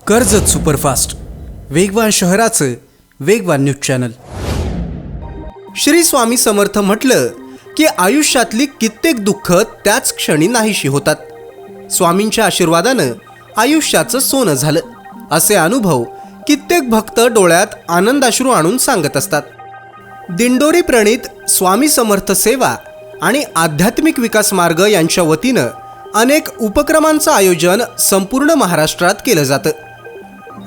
Karjat superfast, वेगवान शहराचं वेगवान न्यूज चॅनल। श्री स्वामी समर्थ म्हटलं की आयुष्यातली कित्येक दुःख त्याच क्षणी नाहीशी होतात। स्वामींच्या आशीर्वादानं आयुष्याचं सोनं झालं, असे अनुभव कित्येक भक्त डोळ्यात आनंदाश्रू आणून सांगत असतात। दिंडोरी प्रणित स्वामी समर्थ सेवा आणि आध्यात्मिक विकास मार्ग यांच्या वतीनं अनेक उपक्रमांचं आयोजन संपूर्ण महाराष्ट्रात केलं जातं।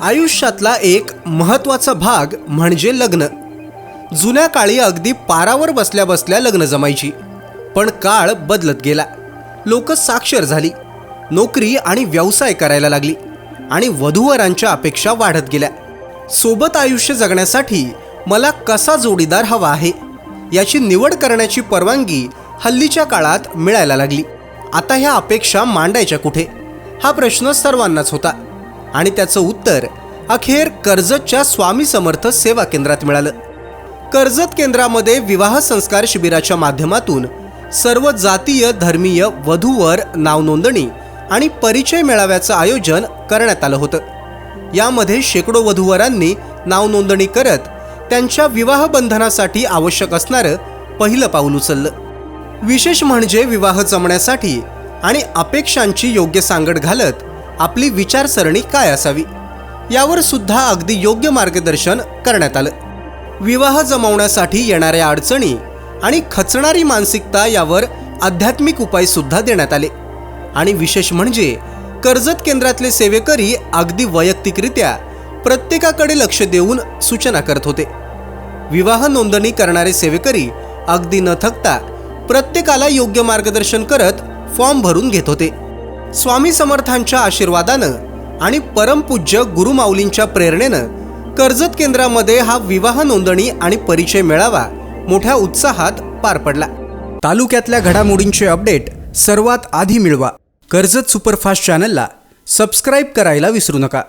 आयुष्यातला एक महत्त्वाचा भाग म्हणजे लग्न। जुन्या काळी अगदी पारावर बसल्या बसल्या लग्न जमायची, पण काळ बदलत गेला। लोक साक्षर झाली, नोकरी आणि व्यवसाय करायला लागली आणि वधूवरांच्या अपेक्षा वाढत गेल्या। सोबत आयुष्य जगण्यासाठी मला कसा जोडीदार हवा आहे याची निवड करण्याची परवानगी हल्लीच्या काळात मिळायला लागली। आता ह्या अपेक्षा मांडायच्या कुठे, हा प्रश्न सर्वांनाच होता आणि त्याचं उत्तर अखेर कर्जतच्या स्वामी समर्थ सेवा केंद्रात मिळालं। कर्जत केंद्रामध्ये विवाह संस्कार शिबिराच्या माध्यमातून सर्व जातीय धर्मीय वधूवर नावनोंदणी आणि परिचय मेळाव्याचं आयोजन करण्यात आलं होतं। यामध्ये शेकडो वधूवरांनी नावनोंदणी करत त्यांच्या विवाह बंधनासाठी आवश्यक असणारं पहिलं पाऊल उचललं। विशेष म्हणजे विवाह जमण्यासाठी आणि अपेक्षांची योग्य सांगड घालत आपली विचारसरणी काय असावी यावर सुद्धा अगदी योग्य मार्गदर्शन करण्यात आलं। विवाह जमवण्यासाठी येणाऱ्या अडचणी आणि खचणारी मानसिकता यावर आध्यात्मिक उपाय सुद्धा देण्यात आले आणि विशेष म्हणजे कर्जत केंद्रातले सेवेकरी अगदी वैयक्तिकरित्या प्रत्येकाकडे लक्ष देऊन सूचना करत होते। विवाह नोंदणी करणारे सेवेकरी अगदी न थकता प्रत्येकाला योग्य मार्गदर्शन करत फॉर्म भरून घेत होते। स्वामी समर्थांच्या आशीर्वादानं आणि परमपूज्य गुरुमाऊलींच्या प्रेरणेनं कर्जत केंद्रामध्ये हा विवाह नोंदणी आणि परिचय मेळावा मोठ्या उत्साहात पार पडला। तालुक्यातल्या घडामोडींचे अपडेट सर्वात आधी मिळवा। कर्जत सुपरफास्ट चॅनलला सबस्क्राईब करायला विसरू नका।